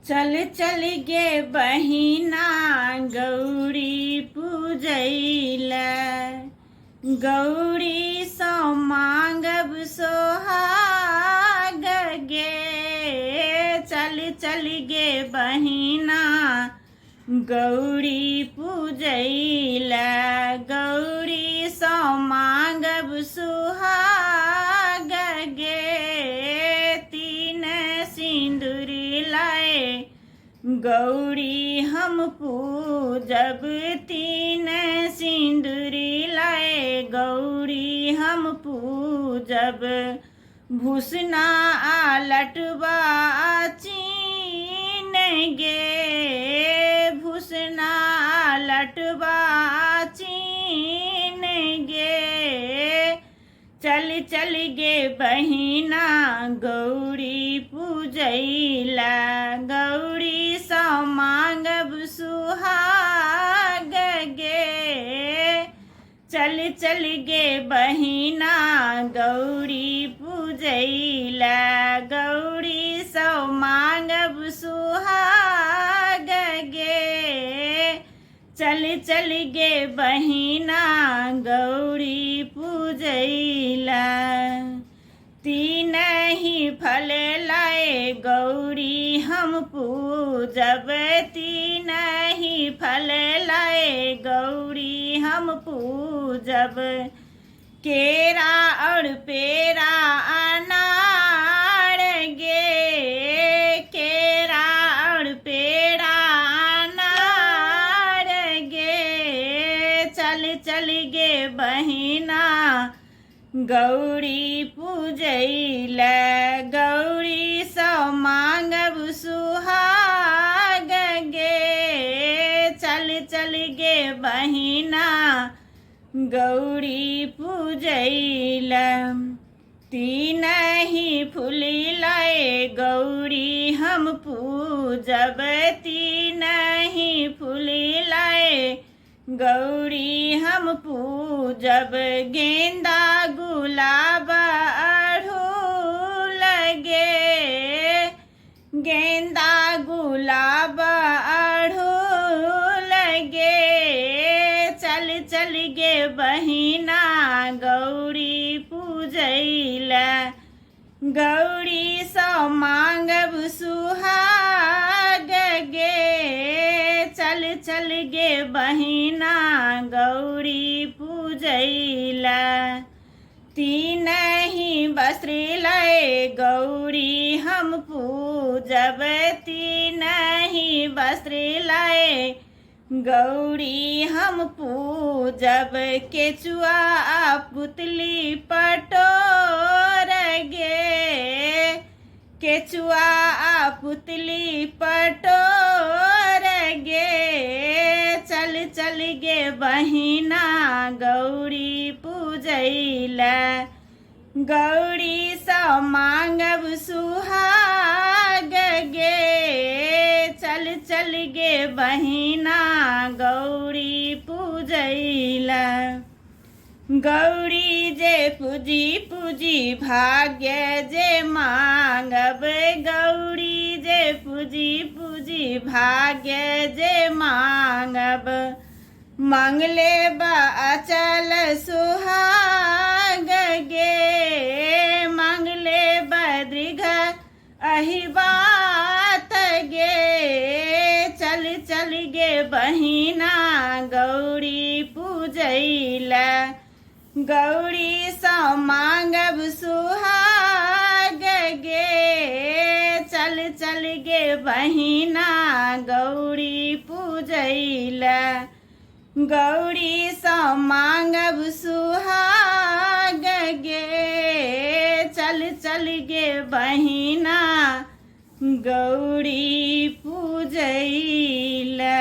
चल चल गे बहिना गौरी पूजैला। गौरी सो मांगब सोहाग गे। चल चल गे बहिना गौरी पूजैला। गौरी सो मांगब सुहाग गे। तीन सिंदूरी लाए गौरी हम पूजब। तीन सिंदूरी लाए गौरी हम पूजब। भूसना लटवा चीन गे। भूसना लटवा चीन गे। चल चल गे बहिना गौरी पूजैला। गौरी सो मांगब सुहाग गे। चल चल गे बहिना गौरी पूजैला। गौरी सो मांगब सुहाग गे। चल चल गे बहिना गौरी पूजैला। तीन ही फल लाए गौरी हम पूजब। तीन ही फल लाए गौरी हम पूजब। केरा और पेरा अनार गे। केरा और पेरा अनार गे। चल चल गे बहिना गौरी पूजैला। गौरी सो मांगब सुहाग गे। चल चल गे बहिना गौरी पूजैला। तीन ही फूली लाए गौरी हम पूजब। तीन ही फूली लाए गौरी हम पूजब। गेंदा गुलाब अड़हुल गे। गेंदा गुलाब अड़हुल गे। चल चल गे बहिना गौरी पूजैला। गौरी सो मांगब सुहाग गे। चल चल गे बहिना गौरी पूजैला। तीन ही वस्त्र लाए गौरी हम पूजब। तीन ही वस्त्र लाए गौरी हम पूजब। केचुआ पुतली पटोर गे। केचुआ पुतली पटोर गे। चल चल गे बहिना गौरी पूजैला। गौरी सो मांगब सुहाग गे। चल चल गे बहिना गौरी पूजैला। गौरी जे पूजी पूजी भाग्य जे मांगब। गौरी जे पूजी पूजी भाग्य जे मांगब। मंगले अचल सुहाग गे। मंगले दीर्घ अहि बात गे। चल चल गे बहिना गौरी पूजैला। गौरी सो मांगब सुहाग गे। चल चल गे बहिना गौरी पूजैला। गौरी सो मांगब सुहाग गे। चल चल गे बहिना गौरी पूजैला।